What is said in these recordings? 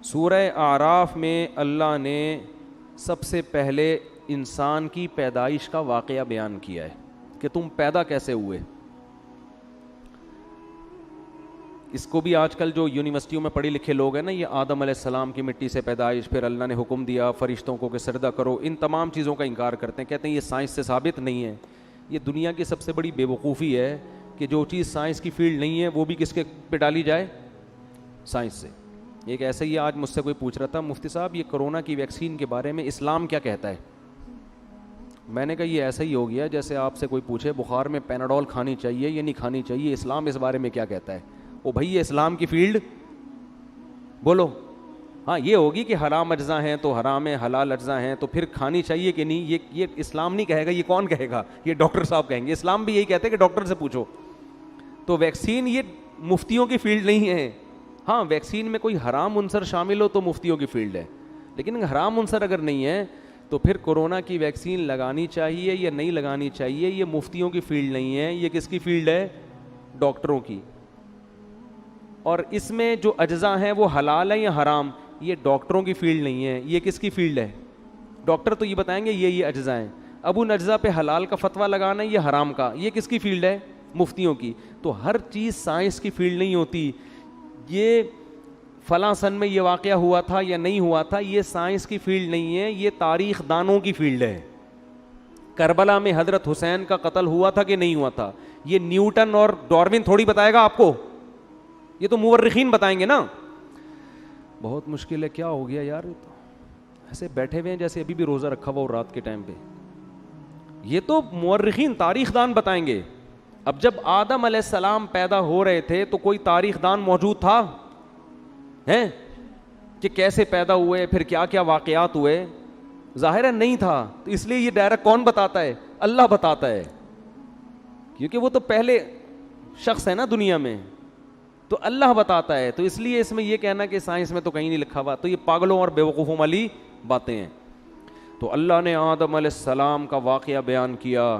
سورہ اعراف میں اللہ نے سب سے پہلے انسان کی پیدائش کا واقعہ بیان کیا ہے کہ تم پیدا کیسے ہوئے. اس کو بھی آج کل جو یونیورسٹیوں میں پڑھے لکھے لوگ ہیں نا, یہ آدم علیہ السلام کی مٹی سے پیدائش, پھر اللہ نے حکم دیا فرشتوں کو کہ سجدہ کرو, ان تمام چیزوں کا انکار کرتے ہیں, کہتے ہیں یہ سائنس سے ثابت نہیں ہے. یہ دنیا کی سب سے بڑی بے وقوفی ہے کہ جو چیز سائنس کی فیلڈ نہیں ہے وہ بھی کس کے پہ ڈالی جائے, سائنس سے. ایک ایسے ہی آج مجھ سے کوئی پوچھ رہا تھا, مفتی صاحب یہ کرونا کی ویکسین کے بارے میں اسلام کیا کہتا ہے. میں نے کہا یہ ایسا ہی ہو گیا جیسے آپ سے کوئی پوچھے بخار میں پیناڈول کھانی چاہیے یا نہیں کھانی چاہیے, اسلام اس بارے میں کیا کہتا ہے. او بھائی یہ اسلام کی فیلڈ بولو. ہاں یہ ہوگی کہ حرام اجزاء ہیں تو حرام ہے, حلال اجزاء ہیں تو پھر کھانی چاہیے کہ نہیں, یہ اسلام نہیں کہے گا. یہ کون کہے گا, یہ ڈاکٹر صاحب کہیں گے. اسلام بھی یہی کہتے ہیں کہ ڈاکٹر سے پوچھو. تو ویکسین یہ مفتیوں کی فیلڈ نہیں ہے. ہاں ویکسین میں کوئی حرام عنصر شامل ہو تو مفتیوں کی فیلڈ ہے, لیکن حرام عنصر اگر نہیں ہے تو پھر کورونا کی ویکسین لگانی چاہیے یا نہیں لگانی چاہیے, یہ مفتیوں کی فیلڈ نہیں ہے, یہ کس کی فیلڈ ہے, ڈاکٹروں کی. اور اس میں جو اجزاء ہیں وہ حلال ہیں یا حرام, یہ ڈاکٹروں کی فیلڈ نہیں ہے, یہ کس کی فیلڈ ہے. ڈاکٹر تو یہ بتائیں گے یہ اجزاء ہیں, اب ان اجزاء پہ حلال کا فتویٰ لگانا ہے یا حرام کا, یہ کس کی فیلڈ ہے, مفتیوں کی. تو ہر چیز سائنس کی فیلڈ نہیں ہوتی. یہ فلاں سن میں یہ واقعہ ہوا تھا یا نہیں ہوا تھا, یہ سائنس کی فیلڈ نہیں ہے, یہ تاریخ دانوں کی فیلڈ ہے. کربلا میں حضرت حسین کا قتل ہوا تھا کہ نہیں ہوا تھا, یہ نیوٹن اور ڈاروین تھوڑی بتائے گا آپ کو, یہ تو مورخین بتائیں گے نا. بہت مشکل ہے. کیا ہو گیا یار, تو ایسے بیٹھے ہوئے ہیں جیسے ابھی بھی روزہ رکھا ہوا ہو رات کے ٹائم پہ. یہ تو مورخین تاریخ دان بتائیں گے. اب جب آدم علیہ السلام پیدا ہو رہے تھے تو کوئی تاریخ دان موجود تھا ہیں کہ کیسے پیدا ہوئے, پھر کیا کیا واقعات ہوئے, ظاہر ہے نہیں تھا. تو اس لیے یہ ڈائریکٹ کون بتاتا ہے, اللہ بتاتا ہے, کیونکہ وہ تو پہلے شخص ہے نا دنیا میں, تو اللہ بتاتا ہے. تو اس لیے اس میں یہ کہنا کہ سائنس میں تو کہیں نہیں لکھا ہوا, تو یہ پاگلوں اور بیوقوفوں والی باتیں ہیں. تو اللہ نے آدم علیہ السلام کا واقعہ بیان کیا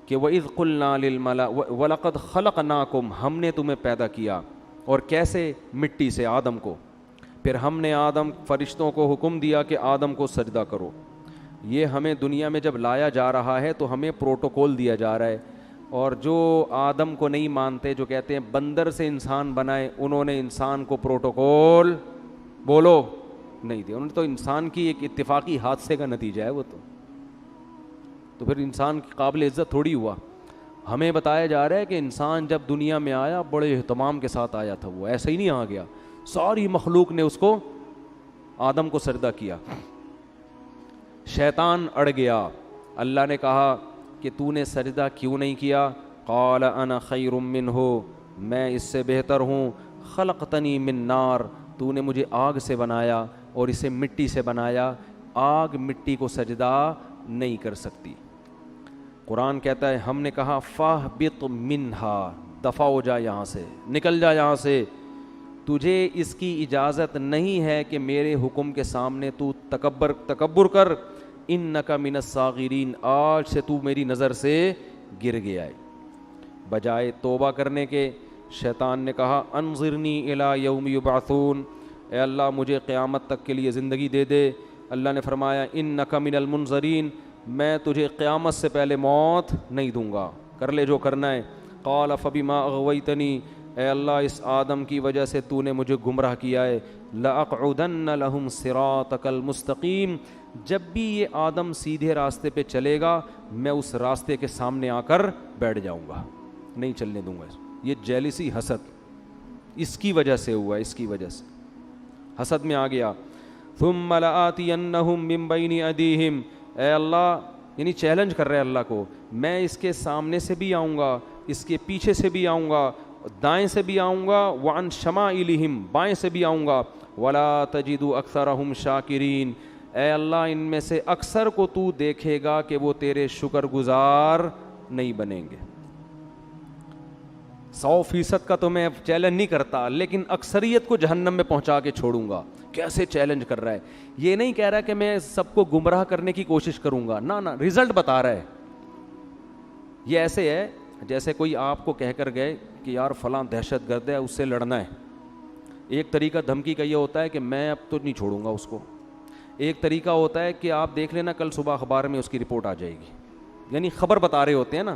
کہ وَإِذْ قُلْنَا لِلْمَلَائِكَةِ وَلَقَدْ خَلَقْنَاكُمْ, ہم نے تمہیں پیدا کیا, اور کیسے, مٹی سے, آدم کو. پھر ہم نے فرشتوں کو حکم دیا کہ آدم کو سجدہ کرو. یہ ہمیں دنیا میں جب لایا جا رہا ہے تو ہمیں پروٹوکول دیا جا رہا ہے. اور جو آدم کو نہیں مانتے, جو کہتے ہیں بندر سے انسان بنائے, انہوں نے انسان کو پروٹوکول بولو نہیں دیا. انہوں نے تو انسان کی ایک اتفاقی حادثے کا نتیجہ ہے وہ, تو پھر انسان کی قابل عزت تھوڑی ہوا. ہمیں بتایا جا رہا ہے کہ انسان جب دنیا میں آیا بڑے اہتمام کے ساتھ آیا تھا, وہ ایسے ہی نہیں آ گیا. ساری مخلوق نے اس کو, آدم کو سجدہ کیا. شیطان اڑ گیا. اللہ نے کہا کہ تو نے سجدہ کیوں نہیں کیا. قال انا خیر منہ, میں اس سے بہتر ہوں. خلقتنی من نار, تو نے مجھے آگ سے بنایا اور اسے مٹی سے بنایا. آگ مٹی کو سجدہ نہیں کر سکتی. قرآن کہتا ہے ہم نے کہا فاہبط منہا, دفع ہو جا یہاں سے, نکل جا یہاں سے, تجھے اس کی اجازت نہیں ہے کہ میرے حکم کے سامنے تو تکبر کر. انک من الصاغرین, آج سے تو میری نظر سے گر گیا ہے. بجائے توبہ کرنے کے شیطان نے کہا انظرنی الی یوم یبعثون, اے اللہ مجھے قیامت تک کے لیے زندگی دے دے. اللہ نے فرمایا انک من المنظرین, میں تجھے قیامت سے پہلے موت نہیں دوں گا, کر لے جو کرنا ہے. قال فبما اغویتنی, اے اللہ اس آدم کی وجہ سے تو نے مجھے گمراہ کیا ہے. لأقعدن لهم صراطک المستقیم, جب بھی یہ آدم سیدھے راستے پہ چلے گا میں اس راستے کے سامنے آ کر بیٹھ جاؤں گا, نہیں چلنے دوں گا. یہ جیلسی, حسد, اس کی وجہ سے ہوا, اس کی وجہ سے حسد میں آ گیا. ثم لآتینہم من بین ایدیہم, اے اللہ یعنی چیلنج کر رہے اللہ کو, میں اس کے سامنے سے بھی آؤں گا, اس کے پیچھے سے بھی آؤں گا, دائیں سے بھی آؤں گا, وعن شمائلہم, بائیں سے بھی آؤں گا. ولا تجد اکثرہم شاکرین, اے اللہ ان میں سے اکثر کو تو دیکھے گا کہ وہ تیرے شکر گزار نہیں بنیں گے. 100% کا تو میں چیلنج نہیں کرتا, لیکن اکثریت کو جہنم میں پہنچا کے چھوڑوں گا. کیسے چیلنج کر رہا ہے, یہ نہیں کہہ رہا کہ میں سب کو گمراہ کرنے کی کوشش کروں گا, نہ رزلٹ بتا رہا ہے. یہ ایسے ہے جیسے کوئی آپ کو کہہ کر گئے کہ یار فلاں دہشت گرد ہے, اس سے لڑنا ہے, ایک طریقہ دھمکی کا یہ ہوتا ہے کہ میں اب تو نہیں چھوڑوں گا اس کو. ایک طریقہ ہوتا ہے کہ آپ دیکھ لینا کل صبح اخبار میں اس کی رپورٹ آ جائے گی, یعنی خبر بتا رہے ہوتے ہیں نا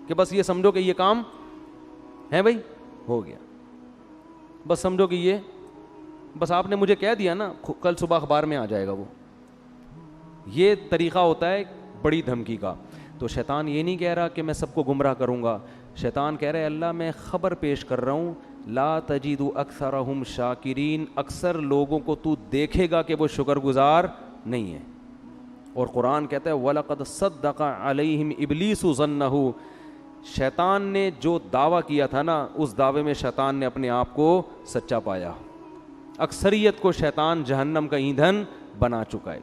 کہ بس یہ سمجھو کہ یہ کام ہے بھائی, ہو گیا, بس سمجھو کہ یہ بس آپ نے مجھے کہہ دیا نا کل صبح اخبار میں آ جائے گا وہ. یہ طریقہ ہوتا ہے بڑی دھمکی کا. تو شیطان یہ نہیں کہہ رہا کہ میں سب کو گمراہ کروں گا, شیطان کہہ رہے اللہ میں خبر پیش کر رہا ہوں لا تجد اکثرہم شاکرین, اکثر لوگوں کو تو دیکھے گا کہ وہ شکر گزار نہیں ہے. اور قرآن کہتا ہے وَلَقَدْ صَدَّقَ عَلَيْهِمْ إِبْلِيسُ ظَنَّهُ, شیطان نے جو دعویٰ کیا تھا نا اس دعوے میں شیطان نے اپنے آپ کو سچا پایا. اکثریت کو شیطان جہنم کا ایندھن بنا چکا ہے.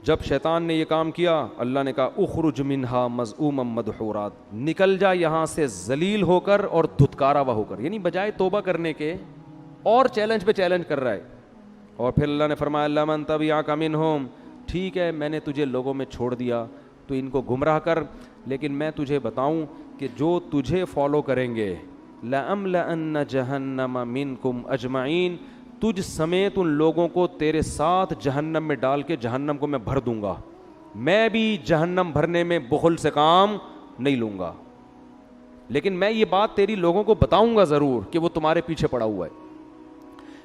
جب شیطان نے یہ کام کیا اللہ نے کہا اخرج منہا مذءوما مدحورا, نکل جا یہاں سے ذلیل ہو کر اور دھتکارا ہوا ہو کر, یعنی بجائے توبہ کرنے کے اور چیلنج پہ چیلنج کر رہا ہے. اور پھر اللہ نے فرمایا لمن تبعک منہم, ٹھیک ہے میں نے تجھے لوگوں میں چھوڑ دیا تو ان کو گمراہ کر, لیکن میں تجھے بتاؤں کہ جو تجھے فالو کریں گے لَأَمْلَأَنَّ جَهَنَّمَ مِنْكُمْ أَجْمَعِينَ, تجھ سمیت ان لوگوں کو تیرے ساتھ جہنم میں ڈال کے جہنم کو میں بھر دوں گا. میں بھی جہنم بھرنے میں بخل سے کام نہیں لوں گا, لیکن میں یہ بات تیری لوگوں کو بتاؤں گا ضرور کہ وہ تمہارے پیچھے پڑا ہوا ہے.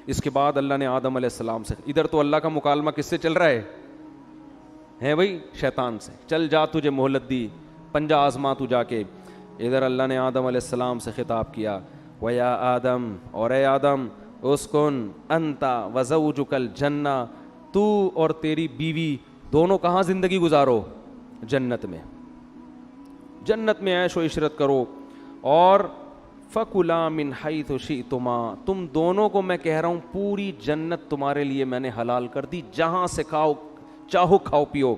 اس کے بعد اللہ نے آدم علیہ السلام سے, ادھر تو اللہ کا مکالمہ کس سے چل رہا ہے بھائی, شیطان سے, چل جا تجھے مہلت دی, پنجہ آزما تو جا کے. ادھر اللہ نے آدم علیہ السلام سے خطاب کیا وَيَا آدم, اور اے آدم اسکن انتا وزوجک الجنہ, تو اور تیری بیوی دونوں کہاں زندگی گزارو, جنت میں, جنت میں عیش و عشرت کرو. اور فَكُلَا مِنْ حَيْثُ شِئْتُمَا, تم دونوں کو میں کہہ رہا ہوں پوری جنت تمہارے لیے میں نے حلال کر دی, جہاں سے کھاؤ چاہو کھاؤ پیو.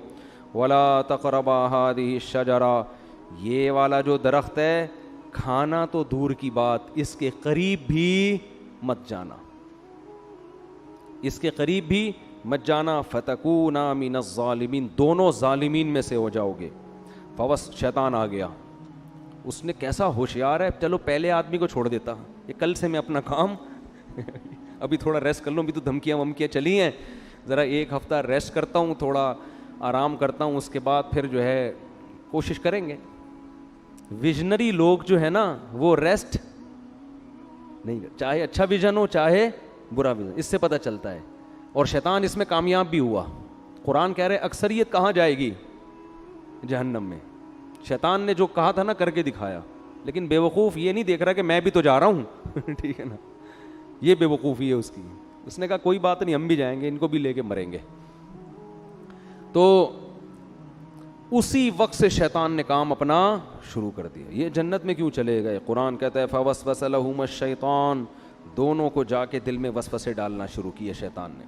وَلَا تَقْرَبَا هَٰذِهِ الشَّجَرَةَ, یہ والا جو درخت ہے کھانا تو دور کی بات, اس کے قریب بھی مت جانا, اس کے قریب بھی مت جانا. فَتَكُونَا مِنَ الظَّالِمِينَ, دونوں ظالمین میں سے ہو جاؤ گے. فوس شیطان آ گیا, اس نے کیسا ہوشیار ہے, چلو پہلے آدمی کو چھوڑ دیتا, یہ کل سے میں اپنا کام ابھی تھوڑا ریسٹ کر لوں, ابھی تو دھمکیاں ومکیاں چلی ہیں, ذرا ایک ہفتہ ریسٹ کرتا ہوں, تھوڑا آرام کرتا ہوں, اس کے بعد پھر جو ہے کوشش کریں گے. ویژنری لوگ جو ہے نا وہ ریسٹ نہیں, چاہے اچھا ویژن ہو چاہے برا ویژن, اس سے پتہ چلتا ہے. اور شیطان اس میں کامیاب بھی ہوا. قرآن کہہ رہے اکثریت کہاں جائے گی, جہنم میں. شیطان نے جو کہا تھا نا کر کے دکھایا, لیکن بے وقوف یہ نہیں دیکھ رہا کہ میں بھی تو جا رہا ہوں ٹھیک ہے نا, یہ بے وقوفی ہے اس کی. اس نے کہا کوئی بات نہیں, ہم بھی جائیں گے, ان کو بھی لے کے مریں گے. تو اسی وقت سے شیطان نے کام اپنا شروع کر دیا. یہ جنت میں کیوں چلے گئے, قرآن کہتا ہے فوسوس لہما الشیطان, دونوں کو جا کے دل میں وسوسے ڈالنا شروع کیے شیطان نے,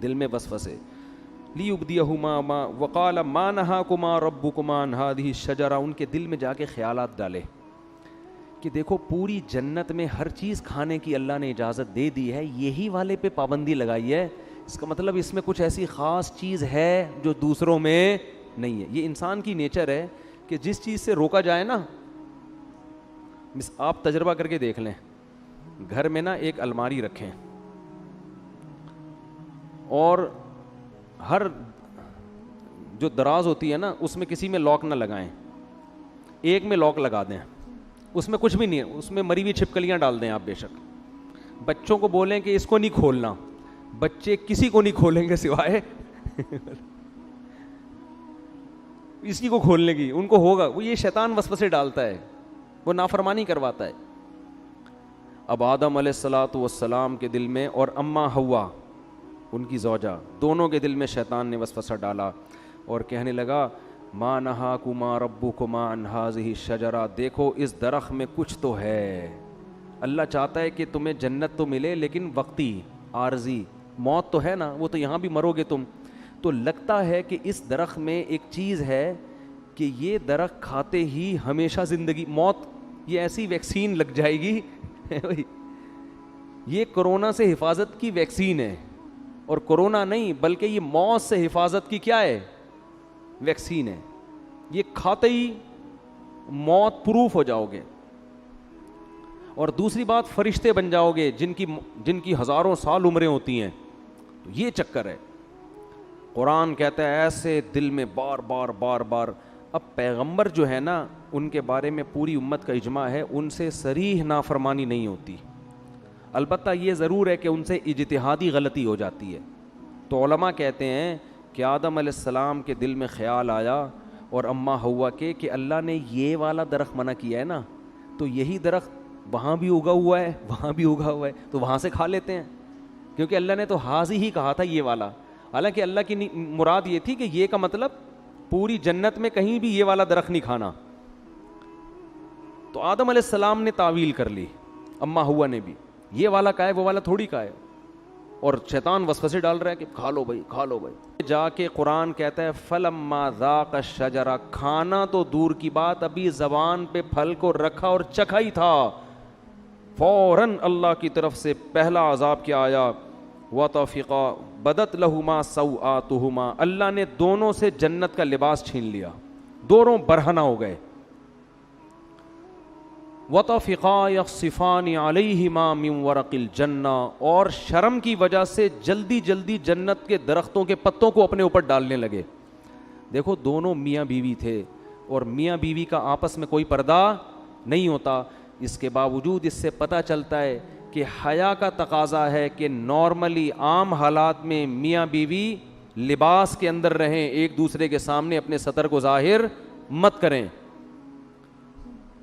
دل میں وسوسے. لیبدیہما وقال ما نہاکما ربکما عن ہذہ الشجرہ, ان کے دل میں جا کے خیالات ڈالے کہ دیکھو پوری جنت میں ہر چیز کھانے کی اللہ نے اجازت دے دی ہے, یہی والے پہ پابندی لگائی ہے, اس کا مطلب اس میں کچھ ایسی خاص چیز ہے جو دوسروں میں نہیں ہے. یہ انسان کی نیچر ہے کہ جس چیز سے روکا جائے نا, آپ تجربہ کر کے دیکھ لیں, گھر میں نا ایک الماری رکھیں اور ہر جو دراز ہوتی ہے نا اس میں کسی میں لاک نہ لگائیں, ایک میں لاک لگا دیں, اس میں کچھ بھی نہیں ہے, اس میں مری ہوئی چھپکلیاں ڈال دیں آپ. بے شک بچوں کو بولیں کہ اس کو نہیں کھولنا, بچے کسی کو نہیں کھولیں گے سوائے اسی کو کھولنے کی, ان کو ہوگا. وہ یہ شیطان وسوسے ڈالتا ہے, وہ نافرمانی کرواتا ہے. اب آدم علیہ الصلاۃ والسلام کے دل میں اور اماں حوا ان کی زوجہ, دونوں کے دل میں شیطان نے وسوسہ ڈالا اور کہنے لگا ما نہاکما ربکما عن ہذہ الشجرہ, دیکھو اس درخت میں کچھ تو ہے, اللہ چاہتا ہے کہ تمہیں جنت تو ملے لیکن وقتی عارضی, موت تو ہے نا, وہ تو یہاں بھی مرو گے تم. تو لگتا ہے کہ اس درخت میں ایک چیز ہے کہ یہ درخت کھاتے ہی ہمیشہ زندگی, موت, یہ ایسی ویکسین لگ جائے گی یہ کرونا سے حفاظت کی ویکسین ہے, اور کرونا نہیں بلکہ یہ موت سے حفاظت کی کیا ہے, ویکسین ہے. یہ کھاتے ہی موت پروف ہو جاؤ گے. اور دوسری بات فرشتے بن جاؤ گے جن کی ہزاروں سال عمریں ہوتی ہیں. تو یہ چکر ہے. قرآن کہتا ہے ایسے دل میں بار بار بار بار. اب پیغمبر جو ہے نا ان کے بارے میں پوری امت کا اجماع ہے ان سے صریح نافرمانی نہیں ہوتی. البتہ یہ ضرور ہے کہ ان سے اجتہادی غلطی ہو جاتی ہے. تو علماء کہتے ہیں کہ آدم علیہ السلام کے دل میں خیال آیا اور اماں ہوا کہ اللہ نے یہ والا درخت منع کیا ہے نا, تو یہی درخت وہاں بھی اگا ہوا ہے وہاں بھی اگا ہوا ہے, تو وہاں سے کھا لیتے ہیں, کیونکہ اللہ نے تو حاضی ہی کہا تھا یہ والا. حالانکہ اللہ کی مراد یہ تھی کہ یہ کا مطلب پوری جنت میں کہیں بھی یہ والا درخت نہیں کھانا. تو آدم علیہ السلام نے تعویل کر لی, اماں ہوا نے بھی, یہ والا کا ہے وہ والا تھوڑی کا ہے, اور شیطان وسوسے ڈال رہا ہے کہ کھا لو بھائی کھا لو بھائی. جا کے قرآن کہتا ہے فلما ذاق الشجرہ, کھانا تو دور کی بات ابھی زبان پہ پھل کو رکھا اور چکھا ہی تھا, فوراً اللہ کی طرف سے پہلا عذاب کیا آیا, وطفقا بدت لہما سوآتہما, اللہ نے دونوں سے جنت کا لباس چھین لیا, دونوں برہنہ ہو گئے. وطفقا یخصفان علیہما من ورق الجنہ, اور شرم کی وجہ سے جلدی جلدی جنت کے درختوں کے پتوں کو اپنے اوپر ڈالنے لگے. دیکھو دونوں میاں بیوی تھے اور میاں بیوی کا آپس میں کوئی پردہ نہیں ہوتا, اس کے باوجود اس سے پتہ چلتا ہے کہ حیا کا تقاضا ہے کہ نارملی عام حالات میں میاں بیوی لباس کے اندر رہیں, ایک دوسرے کے سامنے اپنے سطر کو ظاہر مت کریں.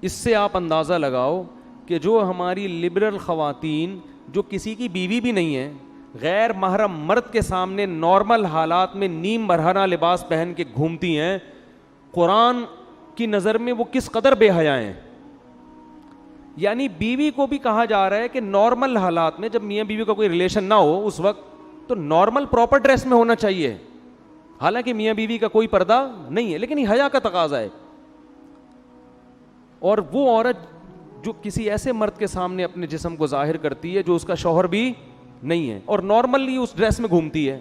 اس سے آپ اندازہ لگاؤ کہ جو ہماری لبرل خواتین جو کسی کی بیوی بھی نہیں ہیں, غیر محرم مرد کے سامنے نارمل حالات میں نیم برہنہ لباس پہن کے گھومتی ہیں, قرآن کی نظر میں وہ کس قدر بے حیا ہیں. یعنی بیوی کو بھی کہا جا رہا ہے کہ نارمل حالات میں جب میاں بیوی کا کوئی ریلیشن نہ ہو اس وقت تو نارمل پراپر ڈریس میں ہونا چاہیے, حالانکہ میاں بیوی کا کوئی پردہ نہیں ہے, لیکن یہ حیا کا تقاضا ہے. اور وہ عورت جو کسی ایسے مرد کے سامنے اپنے جسم کو ظاہر کرتی ہے جو اس کا شوہر بھی نہیں ہے اور نارملی اس ڈریس میں گھومتی ہے,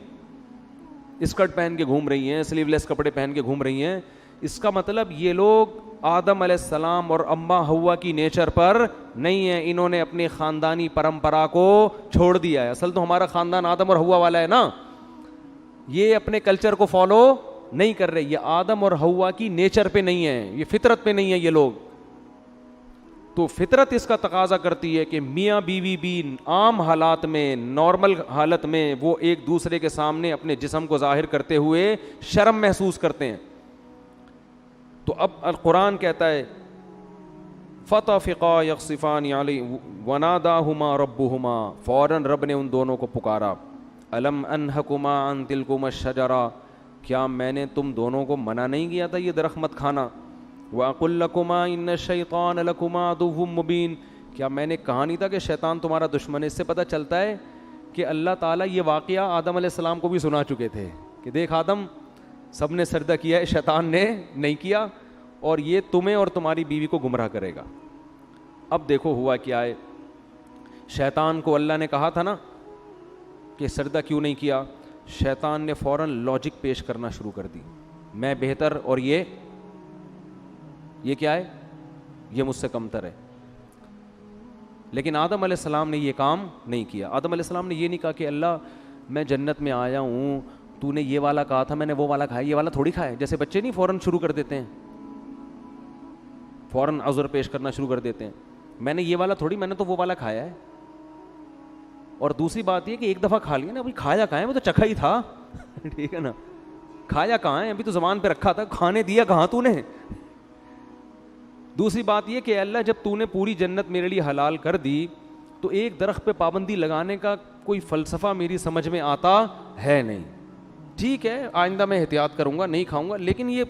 اسکرٹ پہن کے گھوم رہی ہیں, سلیو لیس کپڑے پہن کے گھوم رہی ہیں, اس کا مطلب یہ لوگ آدم علیہ السلام اور اماں ہوا کی نیچر پر نہیں ہے, انہوں نے اپنی خاندانی پرمپرا کو چھوڑ دیا ہے. اصل تو ہمارا خاندان آدم اور ہوا والا ہے نا, یہ اپنے کلچر کو فالو نہیں کر رہے, یہ آدم اور ہوا کی نیچر پہ نہیں ہے, یہ فطرت پہ نہیں ہے یہ لوگ. تو فطرت اس کا تقاضا کرتی ہے کہ میاں بیوی بھی عام حالات میں نارمل حالت میں وہ ایک دوسرے کے سامنے اپنے جسم کو ظاہر کرتے ہوئے شرم محسوس کرتے ہیں. تو اب القرآن کہتا ہے فطفقا یخصفان علی وناداہما ربہما, فوراً رب نے ان دونوں کو پکارا, الم انہکما عن تلکما الشجرہ, کیا میں نے تم دونوں کو منع نہیں کیا تھا یہ درخت مت کھانا, وَأَقُلْ لَكُمَا إِنَّ الشَّيْطَانَ لَكُمَا عَدُوٌّ مُبِينٌ, کیا میں نے کہا نہیں تھا کہ شیطان تمہارا دشمن ہے. اس سے پتہ چلتا ہے کہ اللہ تعالیٰ یہ واقعہ آدم علیہ السلام کو بھی سنا چکے تھے کہ دیکھ آدم سب نے سجدہ کیا ہے, شیطان نے نہیں کیا, اور یہ تمہیں اور تمہاری بیوی کو گمراہ کرے گا. اب دیکھو ہوا کیا ہے, شیطان کو اللہ نے کہا تھا نا کہ سجدہ کیوں نہیں کیا, شیطان نے فوراً لاجک پیش کرنا شروع کر دی, میں بہتر اور یہ کیا ہے, یہ مجھ سے کمتر ہے. لیکن آدم علیہ السلام نے یہ کام نہیں کیا. آدم علیہ السلام نے یہ نہیں کہا کہ اللہ میں جنت میں آیا ہوں, تو نے یہ والا کہا تھا, میں نے وہ والا کھایا, یہ والا تھوڑی کھایا. جیسے بچے نہیں فوراً شروع کر دیتے ہیں, فوراً عذر پیش کرنا شروع کر دیتے ہیں, میں نے یہ والا تھوڑی, میں نے تو وہ والا کھایا ہے. اور دوسری بات یہ کہ ایک دفعہ کھا لیا نا, ابھی کھایا کہاں ہے, وہ تو چکھا ہی تھا ٹھیک ہے نا, کھایا کہاں ہے, ابھی تو زبان پہ رکھا تھا, کھانے دیا کہاں تو نے. دوسری بات یہ کہ اللہ جب تو نے پوری جنت میرے لیے حلال کر دی تو ایک درخت پہ پابندی لگانے کا کوئی فلسفہ میری سمجھ میں آتا ہے نہیں. ٹھیک ہے آئندہ میں احتیاط کروں گا, نہیں کھاؤں گا, لیکن یہ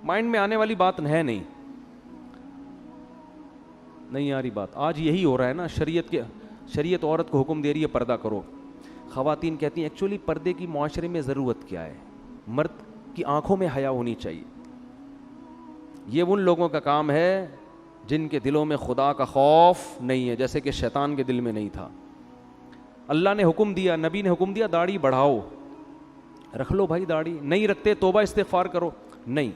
مائنڈ میں آنے والی بات ہے نہیں آ رہی بات. آج یہی ہو رہا ہے نا, شریعت عورت کو حکم دے رہی ہے پردہ کرو. خواتین کہتی ہیں ایکچولی پردے کی معاشرے میں ضرورت کیا ہے, مرد کی آنکھوں میں حیا ہونی چاہیے. یہ ان لوگوں کا کام ہے جن کے دلوں میں خدا کا خوف نہیں ہے, جیسے کہ شیطان کے دل میں نہیں تھا. اللہ نے حکم دیا, نبی نے حکم دیا داڑھی بڑھاؤ, رکھ لو بھائی داڑھی, نہیں رکھتے توبہ استغفار کرو, نہیں.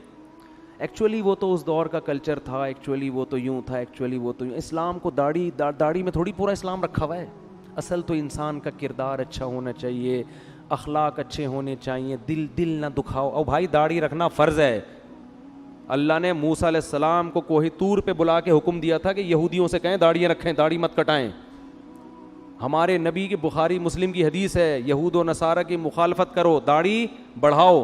ایکچولی وہ تو اس دور کا کلچر تھا, ایکچولی وہ تو یوں تھا, ایکچولی وہ تو یوں. اسلام کو داڑھی میں تھوڑی پورا اسلام رکھا ہوا ہے. اصل تو انسان کا کردار اچھا ہونا چاہیے, اخلاق اچھے ہونے چاہیے, دل نہ دکھاؤ. اور بھائی داڑھی رکھنا فرض ہے. اللہ نے موسیٰ علیہ السلام کو کوہ طور پہ بلا کے حکم دیا تھا کہ یہودیوں سے کہیں داڑیاں رکھیں, داڑھی مت کٹائیں. ہمارے نبی کی بخاری مسلم کی حدیث ہے, یہود و نصارہ کی مخالفت کرو, داڑھی بڑھاؤ.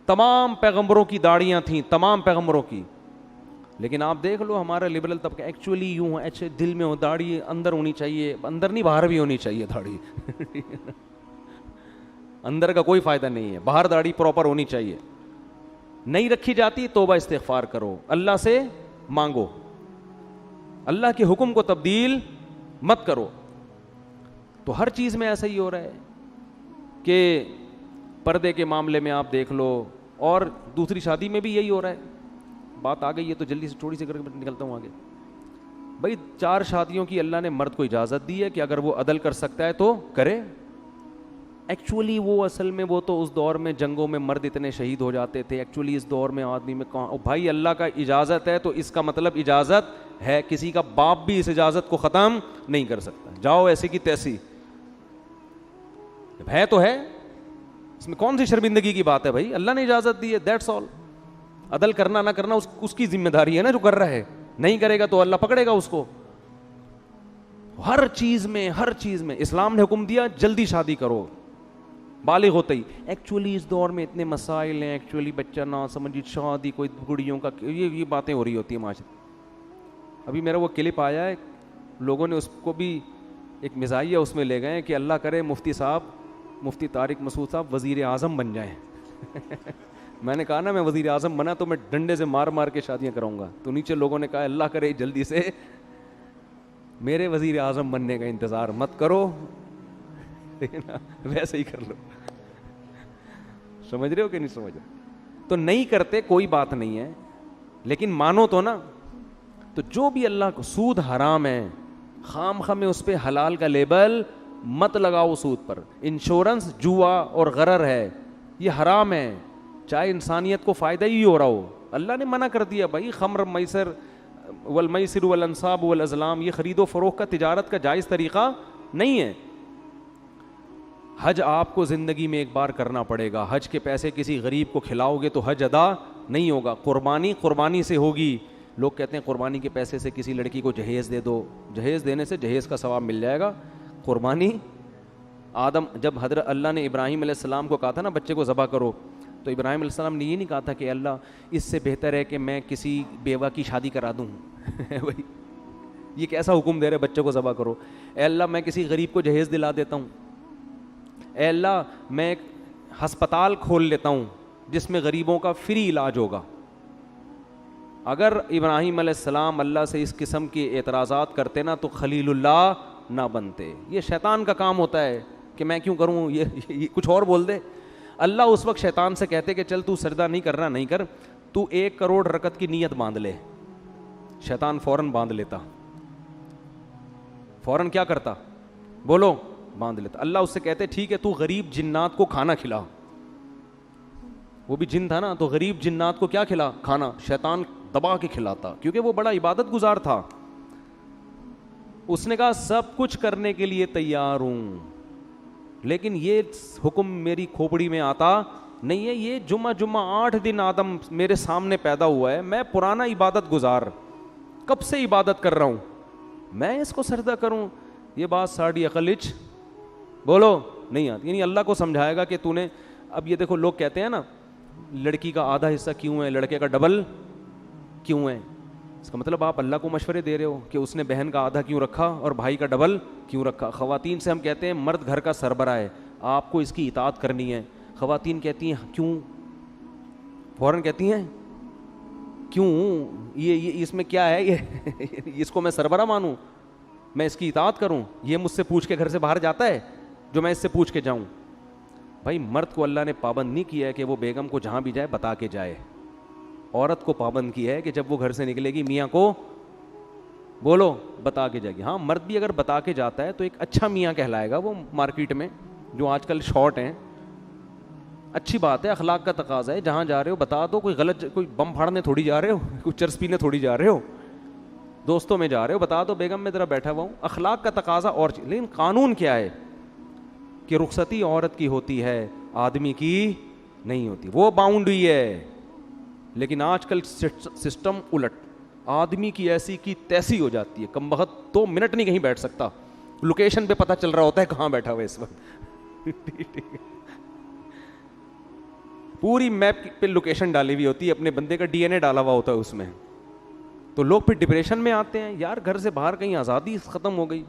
تمام پیغمبروں کی داڑیاں تھیں, تمام پیغمبروں کی. لیکن آپ دیکھ لو ہمارا لبرل طبقہ ایکچولی یوں ہے, اچھے دل میں ہو, داڑھی اندر ہونی چاہیے, اندر نہیں باہر بھی ہونی چاہیے داڑھی. اندر کا کوئی فائدہ نہیں ہے, باہر داڑھی پراپر ہونی چاہیے. نہیں رکھی جاتی توبہ استغفار کرو, اللہ سے مانگو, اللہ کے حکم کو تبدیل مت کرو. تو ہر چیز میں ایسا ہی ہو رہا ہے کہ پردے کے معاملے میں آپ دیکھ لو, اور دوسری شادی میں بھی یہی ہو رہا ہے. بات آ گئی ہے تو جلدی سے تھوڑی سی کر کے نکلتا ہوں آگے. بھائی 4 شادیوں کی اللہ نے مرد کو اجازت دی ہے کہ اگر وہ عدل کر سکتا ہے تو کرے. ایکچولی وہ اصل میں وہ تو اس دور میں جنگوں میں مرد اتنے شہید ہو جاتے تھے. ایکچولی اس دور میں آدمی میں کہاں, بھائی اللہ کا اجازت ہے تو اس کا مطلب اجازت ہے. کسی کا باپ بھی اس اجازت کو ختم نہیں کر سکتا. جاؤ ایسی کی تیسی, ہے تو ہے, اس میں کون سی شرمندگی کی بات ہے بھائی. اللہ نے اجازت دی ہے, دیٹس آل. عدل کرنا نہ کرنا اس کی ذمہ داری ہے نا جو کر رہا ہے. نہیں کرے گا تو اللہ پکڑے گا اس کو. ہر چیز میں اسلام نے حکم دیا جلدی شادی کرو بالغ ہوتے ہی. ایکچولی اس دور میں اتنے مسائل ہیں, ایکچولی بچہ نہ سمجھی, شادی کوئی گڑیوں کا, یہ باتیں ہو رہی ہوتی ہیں معاشرے. ابھی میرا وہ کلپ آیا ہے, لوگوں نے اس کو بھی ایک مزاحیہ اس میں لے گئے کہ اللہ کرے مفتی طارق مسعود صاحب وزیر اعظم بن جائیں. میں نے کہا نا میں وزیر اعظم بنا تو میں ڈنڈے سے مار کے شادیاں کراؤں گا. تو نیچے لوگوں نے کہا اللہ کرے جلدی سے میرے وزیر اعظم بننے کا انتظار مت کرو, ویسے ہی کر لو. سمجھ رہے ہو کہ نہیں سمجھ رہے؟ تو نہیں کرتے کوئی بات نہیں ہے, لیکن مانو تو نا. تو جو بھی اللہ کو, سود حرام ہے, خام میں اس پہ حلال کا لیبل مت لگاؤ سود پر. انشورنس جوا اور غرر ہے, یہ حرام ہے, چاہے انسانیت کو فائدہ ہی ہو رہا ہو. اللہ نے منع کر دیا بھائی, خمر میسر والمیسر والانصاب والازلام, یہ خرید و فروخت کا تجارت کا جائز طریقہ نہیں ہے. حج آپ کو زندگی میں ایک بار کرنا پڑے گا. حج کے پیسے کسی غریب کو کھلاؤ گے تو حج ادا نہیں ہوگا. قربانی سے ہوگی. لوگ کہتے ہیں قربانی کے پیسے سے کسی لڑکی کو جہیز دے دو, جہیز دینے سے جہیز کا ثواب مل جائے گا. قربانی جب حضرت اللہ نے ابراہیم علیہ السلام کو کہا تھا نا بچے کو ذبح کرو, تو ابراہیم علیہ السلام نے یہ نہیں کہا تھا کہ اللہ اس سے بہتر ہے کہ میں کسی بیوہ کی شادی کرا دوں. بھائی یہ کیسا حکم دے رہے بچے کو ذبح کرو. اے اللہ میں کسی غریب کو جہیز دلا دیتا ہوں. اے اللہ میں ایک ہسپتال کھول لیتا ہوں جس میں غریبوں کا فری علاج ہوگا. اگر ابراہیم علیہ السلام اللہ سے اس قسم کے اعتراضات کرتے نا تو خلیل اللہ نہ بنتے. یہ شیطان کا کام ہوتا ہے کہ میں کیوں کروں, یہ کچھ اور بول دے. اللہ اس وقت شیطان سے کہتے کہ چل تو سجدہ نہیں کرنا, نہیں کر, تو 1 کروڑ رکعت کی نیت باندھ لے. شیطان فوراً باندھ لیتا. فوراً کیا کرتا بولو, باندھ لیتا. اللہ اس سے کہتے ٹھیک ہے تو غریب جنات کو کھانا کھلا. وہ بھی جن تھا نا, تو غریب جنات کو کیا کھلا, کھانا. شیطان دبا کے کھلاتا کیونکہ وہ بڑا عبادت گزار تھا. اس نے کہا سب کچھ کرنے کے لیے تیار ہوں, لیکن یہ حکم میری کھوپڑی میں آتا نہیں ہے. یہ جمعہ 8 دن آدم میرے سامنے پیدا ہوا ہے, میں پرانا عبادت گزار, کب سے عبادت کر رہا ہوں, میں اس کو سجدہ کروں. یہ بات ساڑی عقلچ بولو نہیں آتی. یعنی اللہ کو سمجھائے گا کہ تو نے, اب یہ دیکھو لوگ کہتے ہیں نا لڑکی کا آدھا حصہ کیوں ہے, لڑکے کا ڈبل کیوں ہے. اس کا مطلب آپ اللہ کو مشورے دے رہے ہو کہ اس نے بہن کا آدھا کیوں رکھا اور بھائی کا ڈبل کیوں رکھا. خواتین سے ہم کہتے ہیں مرد گھر کا سربراہ ہے, آپ کو اس کی اطاعت کرنی ہے. خواتین کہتی ہیں کیوں, فوراً کہتی ہیں کیوں, یہ اس میں کیا ہے, یہ اس کو میں سربراہ مانوں, میں اس کی اطاعت کروں, یہ مجھ سے پوچھ کے گھر سے باہر جاتا ہے جو میں اس سے پوچھ کے جاؤں. بھائی مرد کو اللہ نے پابند نہیں کیا ہے کہ وہ بیگم کو جہاں بھی جائے بتا کے جائے. عورت کو پابند کیا ہے کہ جب وہ گھر سے نکلے گی میاں کو بولو بتا کے جائے گی. ہاں مرد بھی اگر بتا کے جاتا ہے تو ایک اچھا میاں کہلائے گا وہ مارکیٹ میں, جو آج کل شارٹ ہیں. اچھی بات ہے, اخلاق کا تقاضا ہے, جہاں جا رہے ہو بتا دو, کوئی غلط, کوئی بم پھاڑنے تھوڑی جا رہے ہو, کوئی چرس پینے تھوڑی جا رہے ہو, دوستوں میں جا رہے ہو, بتا دو بیگم میں ذرا بیٹھا ہوا ہوں. اخلاق کا تقاضا اور چیز. لیکن قانون کیا ہے کہ رخصتی عورت کی ہوتی ہے, آدمی کی نہیں ہوتی, وہ باؤنڈری ہے. لیکن آج کل سسٹم الٹ, آدمی کی ایسی کی تیسی ہو جاتی ہے, کم بخت 2 منٹ نہیں کہیں بیٹھ سکتا, لوکیشن پہ پتہ چل رہا ہوتا ہے کہاں بیٹھا ہوا ہے اس وقت. پوری میپ پہ لوکیشن ڈالی ہوئی ہوتی ہے, اپنے بندے کا DNA ڈالا ہوا ہوتا ہے اس میں. تو لوگ پھر ڈپریشن میں آتے ہیں, یار گھر سے باہر کہیں آزادی ختم ہو گئی.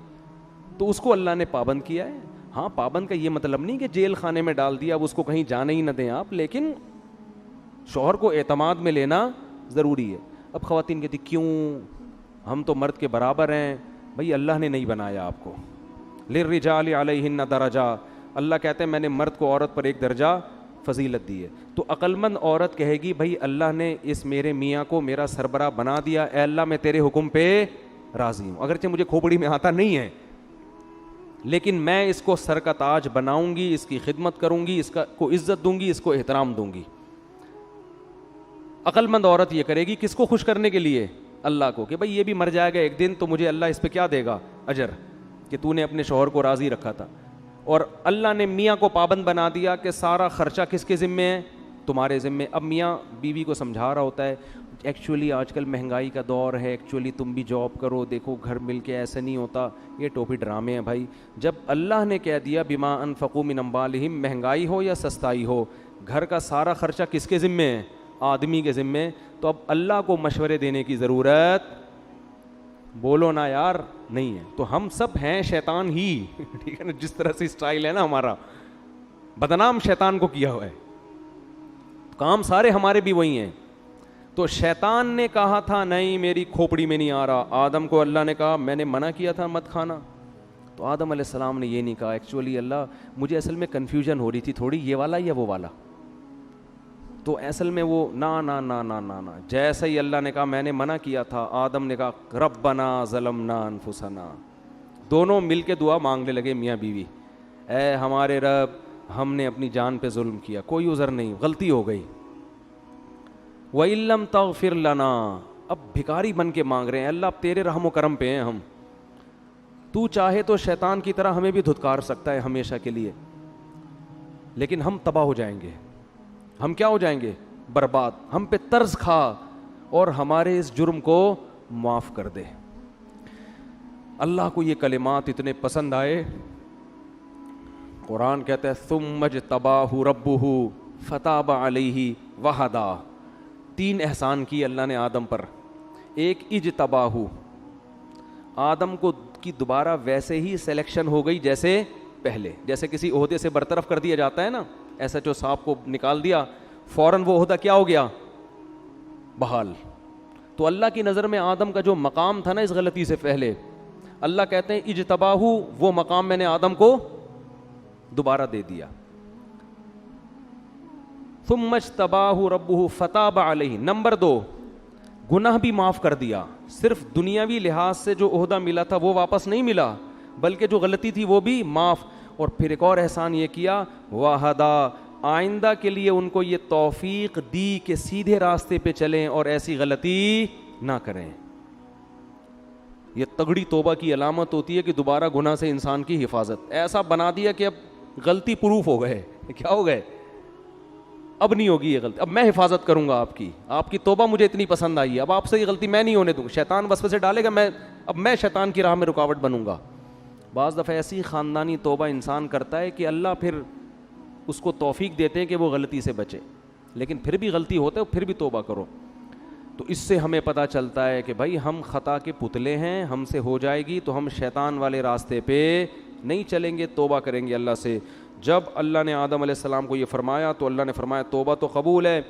تو اس کو اللہ نے پابند کیا ہے. ہاں پابند کا یہ مطلب نہیں کہ جیل خانے میں ڈال دیا, اب اس کو کہیں جانے ہی نہ دیں آپ, لیکن شوہر کو اعتماد میں لینا ضروری ہے. اب خواتین کہتی کیوں, ہم تو مرد کے برابر ہیں. بھئی اللہ نے نہیں بنایا آپ کو. للرجال علیہن درجہ, اللہ کہتے ہیں میں نے مرد کو عورت پر ایک درجہ فضیلت دی ہے. تو عقل مند عورت کہے گی بھئی اللہ نے اس میرے میاں کو میرا سربراہ بنا دیا, اے اللہ میں تیرے حکم پہ راضی ہوں, اگرچہ مجھے کھوپڑی میں آتا نہیں ہے, لیکن میں اس کو سر کا تاج بناؤں گی, اس کی خدمت کروں گی, اس کو عزت دوں گی, اس کو احترام دوں گی. عقل مند عورت یہ کرے گی کس کو خوش کرنے کے لیے, اللہ کو, کہ بھئی یہ بھی مر جائے گا ایک دن تو مجھے اللہ اس پہ کیا دے گا, اجر, کہ تو نے اپنے شوہر کو راضی رکھا تھا. اور اللہ نے میاں کو پابند بنا دیا کہ سارا خرچہ کس کے ذمے ہے, تمہارے ذمے. اب میاں بیوی کو سمجھا رہا ہوتا ہے ایکچولی آج کل مہنگائی کا دور ہے, ایکچولی تم بھی جاب کرو, دیکھو گھر مل کے ایسے نہیں ہوتا, یہ ٹوپی ڈرامے ہیں بھائی. جب اللہ نے کہہ دیا بما انفقوا من اموالہم, مہنگائی ہو یا سستائی ہو, گھر کا سارا خرچہ کس کے ذمے ہے, آدمی کے ذمے. تو اب اللہ کو مشورے دینے کی ضرورت, بولو نا یار, نہیں ہے. تو ہم سب ہیں شیطان ہی, ٹھیک ہے نا, جس طرح سے اسٹائل ہے نا ہمارا, بدنام شیطان کو کیا ہوا ہے, کام سارے ہمارے بھی وہی ہیں. تو شیطان نے کہا تھا نہیں میری کھوپڑی میں نہیں آ رہا, آدم کو اللہ نے کہا میں نے منع کیا تھا مت کھانا, تو آدم علیہ السلام نے یہ نہیں کہا ایکچولی اللہ مجھے اصل میں کنفیوژن ہو رہی تھی تھوڑی, یہ والا یا وہ والا. تو اصل میں وہ نا نا نا نا نا نا, جیسے ہی اللہ نے کہا میں نے منع کیا تھا, آدم نے کہا ربنا ظلمنا انفسنا, دونوں مل کے دعا مانگنے لگے میاں بیوی, اے ہمارے رب ہم نے اپنی جان پہ ظلم کیا, کوئی عذر نہیں, غلطی ہو گئی. وَإِن لَّمْ تَغْفِرْ لَنَا, اب بھکاری بن کے مانگ رہے ہیں, اللہ اب تیرے رحم و کرم پہ ہیں ہم, تو چاہے تو شیطان کی طرح ہمیں بھی دھتکار سکتا ہے ہمیشہ کے لیے, لیکن ہم تباہ ہو جائیں گے, ہم کیا ہو جائیں گے, برباد, ہم پہ طرز کھا اور ہمارے اس جرم کو معاف کر دے. اللہ کو یہ کلمات اتنے پسند آئے, قرآن کہتا ہے ثم اجتباہ ربہ فتاب علیہ وہدا, 3 احسان کی اللہ نے آدم پر. ایک اجتباہ, آدم کو کی دوبارہ ویسے ہی سلیکشن ہو گئی جیسے پہلے, جیسے کسی عہدے سے برطرف کر دیا جاتا ہے نا, ایسا جو صاحب کو نکال دیا فوراً وہ عہدہ کیا ہو گیا, بحال. تو اللہ کی نظر میں آدم کا جو مقام تھا نا اس غلطی سے پہلے, اللہ کہتے ہیں اجتباہ, وہ مقام میں نے آدم کو دوبارہ دے دیا. ثم اجتباہ ربہ فتاب علیہ. نمبر 2, گناہ بھی معاف کر دیا, صرف دنیاوی لحاظ سے جو عہدہ ملا تھا وہ واپس نہیں ملا, بلکہ جو غلطی تھی وہ بھی معاف. اور پھر ایک اور احسان یہ کیا, وہدا, آئندہ کے لیے ان کو یہ توفیق دی کہ سیدھے راستے پہ چلیں اور ایسی غلطی نہ کریں. یہ تگڑی توبہ کی علامت ہوتی ہے کہ دوبارہ گناہ سے انسان کی حفاظت. ایسا بنا دیا کہ اب غلطی پروف ہو گئے, کیا ہو گئے, اب نہیں ہوگی یہ غلطی, اب میں حفاظت کروں گا آپ کی توبہ مجھے اتنی پسند آئی ہے, اب آپ سے یہ غلطی میں نہیں ہونے دوں. شیطان وسوسے ڈالے گا, اب میں شیطان کی راہ میں رکاوٹ بنوں گا. بعض دفعہ ایسی خاندانی توبہ انسان کرتا ہے کہ اللہ پھر اس کو توفیق دیتے ہیں کہ وہ غلطی سے بچے, لیکن پھر بھی غلطی ہوتا ہے پھر بھی توبہ کرو. تو اس سے ہمیں پتہ چلتا ہے کہ بھائی ہم خطا کے پتلے ہیں, ہم سے ہو جائے گی تو ہم شیطان والے راستے پہ نہیں چلیں گے, توبہ کریں گے اللہ سے. جب اللہ نے آدم علیہ السلام کو یہ فرمایا تو اللہ نے فرمایا توبہ تو قبول ہے,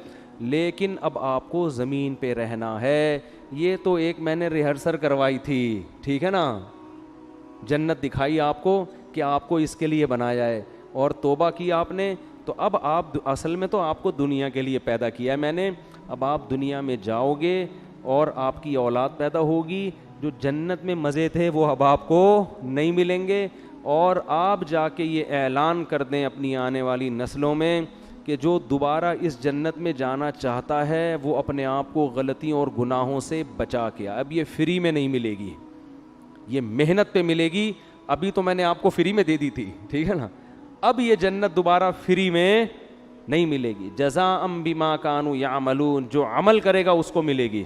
لیکن اب آپ کو زمین پہ رہنا ہے. یہ تو ایک میں نے ریہرسل کروائی تھی, ٹھیک ہے نا, جنت دکھائی آپ کو کہ آپ کو اس کے لیے بنایا ہے, اور توبہ کی آپ نے, تو اب آپ اصل میں تو آپ کو دنیا کے لیے پیدا کیا ہے میں نے. اب آپ دنیا میں جاؤ گے اور آپ کی اولاد پیدا ہوگی, جو جنت میں مزے تھے وہ اب آپ کو نہیں ملیں گے, اور آپ جا کے یہ اعلان کر دیں اپنی آنے والی نسلوں میں کہ جو دوبارہ اس جنت میں جانا چاہتا ہے وہ اپنے آپ کو غلطیوں اور گناہوں سے بچا کے. اب یہ فری میں نہیں ملے گی, یہ محنت پہ ملے گی. ابھی تو میں نے آپ کو فری میں دے دی تھی, ٹھیک ہے نا, اب یہ جنت دوبارہ فری میں نہیں ملے گی. جزاء بما کانوا یعملون, جو عمل کرے گا اس کو ملے گی,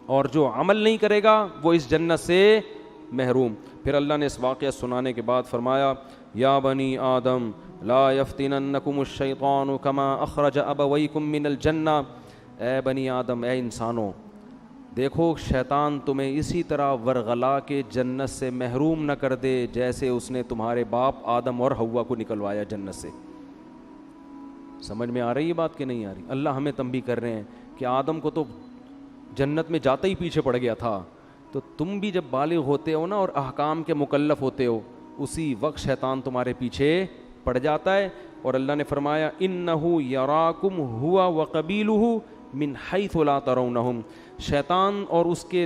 اور جو عمل نہیں کرے گا وہ اس جنت سے محروم. پھر اللہ نے اس واقعہ سنانے کے بعد فرمایا یا بنی آدم لا یفتننکم الشیطان کما اخرج ابویکم من الجنہ. اے بنی آدم, اے انسانوں, دیکھو شیطان تمہیں اسی طرح ورغلا کے جنت سے محروم نہ کر دے جیسے اس نے تمہارے باپ آدم اور حوا کو نکلوایا جنت سے. سمجھ میں آ رہی ہے بات کہ نہیں آ رہی؟ اللہ ہمیں تنبیہ کر رہے ہیں کہ آدم کو تو جنت میں جاتے ہی پیچھے پڑ گیا تھا, تو تم بھی جب بالغ ہوتے ہو نا اور احکام کے مکلف ہوتے ہو, اسی وقت شیطان تمہارے پیچھے پڑ جاتا ہے. اور اللہ نے فرمایا انہ یراکم ہوا وقبیلہ من حیث لا ترونہم. شیطان اور اس کے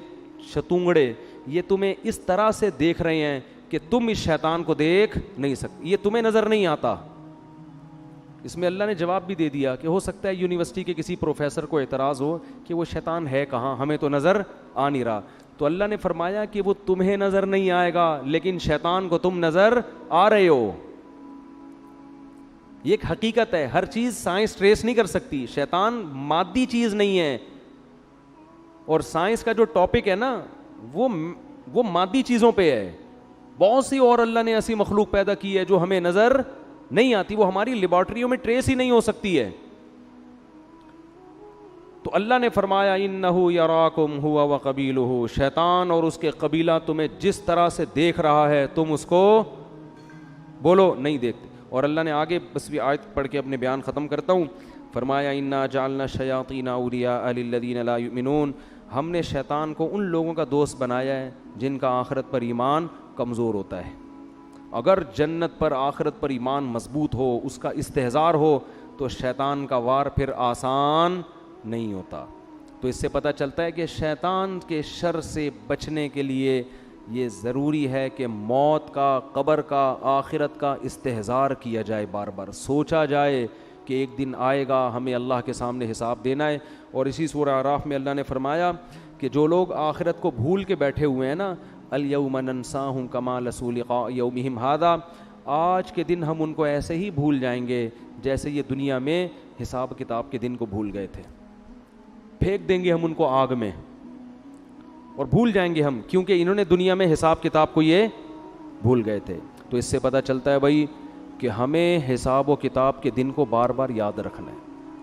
شتونگڑے یہ تمہیں اس طرح سے دیکھ رہے ہیں کہ تم اس شیطان کو دیکھ نہیں سکتے, یہ تمہیں نظر نہیں آتا. اس میں اللہ نے جواب بھی دے دیا کہ ہو سکتا ہے یونیورسٹی کے کسی پروفیسر کو اعتراض ہو کہ وہ شیطان ہے کہاں, ہمیں تو نظر آ نہیں رہا. تو اللہ نے فرمایا کہ وہ تمہیں نظر نہیں آئے گا لیکن شیطان کو تم نظر آ رہے ہو. یہ ایک حقیقت ہے, ہر چیز سائنس ٹریس نہیں کر سکتی. شیطان مادی چیز نہیں ہے, اور سائنس کا جو ٹاپک ہے نا وہ مادی چیزوں پہ ہے. بہت سی اور اللہ نے ایسی مخلوق پیدا کی ہے جو ہمیں نظر نہیں آتی, وہ ہماری لیبارٹریوں میں ٹریس ہی نہیں ہو سکتی ہے. تو اللہ نے فرمایا انہ یراکم ہوا وقبیلہ, شیطان اور اس کے قبیلہ تمہیں جس طرح سے دیکھ رہا ہے تم اس کو بولو نہیں دیکھتے. اور اللہ نے آگے بس بھی آیت پڑھ کے اپنے بیان ختم کرتا ہوں. فرمایا انا جعلنا الشیاطین اولیاء للذین لا یؤمنون, ہم نے شیطان کو ان لوگوں کا دوست بنایا ہے جن کا آخرت پر ایمان کمزور ہوتا ہے. اگر جنت پر آخرت پر ایمان مضبوط ہو, اس کا استحضار ہو, تو شیطان کا وار پھر آسان نہیں ہوتا. تو اس سے پتہ چلتا ہے کہ شیطان کے شر سے بچنے کے لیے یہ ضروری ہے کہ موت کا, قبر کا, آخرت کا استحضار کیا جائے, بار بار سوچا جائے کہ ایک دن آئے گا, ہمیں اللہ کے سامنے حساب دینا ہے. اور اسی سورہ اعراف میں اللہ نے فرمایا کہ جو لوگ آخرت کو بھول کے بیٹھے ہوئے ہیں نا, الیوم ننساہم کما نسوا لقاء یومہم ھذا, آج کے دن ہم ان کو ایسے ہی بھول جائیں گے جیسے یہ دنیا میں حساب کتاب کے دن کو بھول گئے تھے. پھینک دیں گے ہم ان کو آگ میں اور بھول جائیں گے ہم, کیونکہ انہوں نے دنیا میں حساب کتاب کو یہ بھول گئے تھے. تو اس سے پتہ چلتا ہے بھائی کہ ہمیں حساب و کتاب کے دن کو بار بار یاد رکھنا ہے.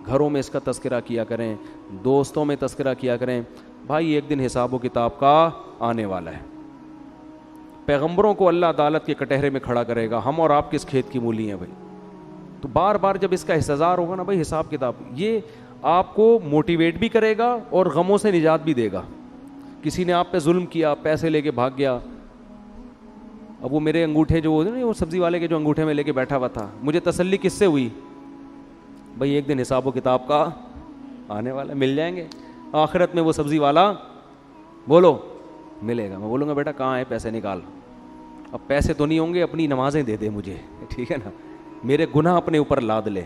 گھروں میں اس کا تذکرہ کیا کریں, دوستوں میں تذکرہ کیا کریں. بھائی ایک دن حساب و کتاب کا آنے والا ہے. پیغمبروں کو اللہ عدالت کے کٹہرے میں کھڑا کرے گا, ہم اور آپ کس کھیت کی مولی ہیں بھائی. تو بار بار جب اس کا استحضار ہوگا نا بھائی حساب کتاب, یہ آپ کو موٹیویٹ بھی کرے گا اور غموں سے نجات بھی دے گا. کسی نے آپ پہ ظلم کیا, پیسے لے کے بھاگ گیا, اب وہ میرے انگوٹھے جو وہ سبزی والے کے جو انگوٹھے میں لے کے بیٹھا ہوا تھا, مجھے تسلی کس سے ہوئی بھائی ایک دن حساب و کتاب کا آنے والا, مل جائیں گے آخرت میں وہ سبزی والا, بولو ملے گا. میں بولوں گا بیٹا کہاں ہے پیسے نکال. اب پیسے تو نہیں ہوں گے, اپنی نمازیں دے دے مجھے, ٹھیک ہے نا, میرے گناہ اپنے اوپر لاد لے.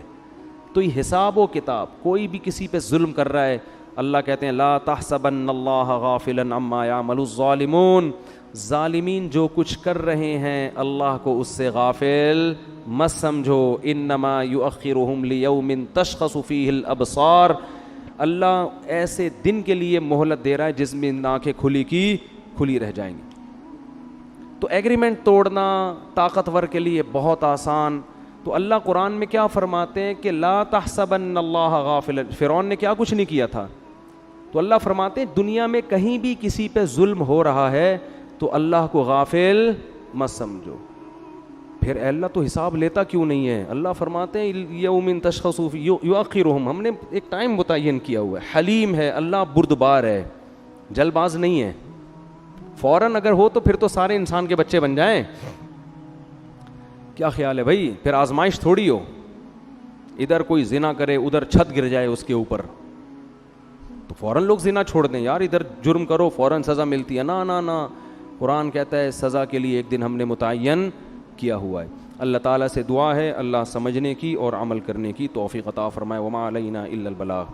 تو یہ حساب و کتاب, کوئی بھی کسی پہ ظلم کر رہا ہے, اللہ کہتے ہیں لا تحسبن اللہ غافلا عما یعمل الظالمون, ظالمین جو کچھ کر رہے ہیں اللہ کو اس سے غافل مت سمجھو. انما یؤخرہم لیوم تشخص فیہ الابصار, اللہ ایسے دن کے لیے مہلت دے رہا ہے جس میں آنکھیں کھلی کی کھلی رہ جائیں گی. تو ایگریمنٹ توڑنا طاقتور کے لیے بہت آسان. تو اللہ قرآن میں کیا فرماتے ہیں کہ لا تحسبن اللہ غافلا, فرعون نے کیا کچھ نہیں کیا تھا, تو اللہ فرماتے ہیں دنیا میں کہیں بھی کسی پہ ظلم ہو رہا ہے تو اللہ کو غافل مت سمجھو. پھر اے اللہ تو حساب لیتا کیوں نہیں ہے؟ اللہ فرماتے ہیں یوم تشخص یؤخرہم, ہم نے ایک ٹائم متعین کیا ہوا ہے. حلیم ہے اللہ, بردبار ہے, جلد باز نہیں ہے. فوراً اگر ہو تو پھر تو سارے انسان کے بچے بن جائیں. کیا خیال ہے بھائی؟ پھر آزمائش تھوڑی ہو, ادھر کوئی زنا کرے ادھر چھت گر جائے اس کے اوپر, تو فوراً لوگ زنا چھوڑ دیں. یار ادھر جرم کرو فوراً سزا ملتی ہے, نا نا نا, قرآن کہتا ہے سزا کے لیے ایک دن ہم نے متعین کیا ہوا ہے. اللہ تعالیٰ سے دعا ہے اللہ سمجھنے کی اور عمل کرنے کی توفیق عطا فرمائے. وما علینا الا البلاغ.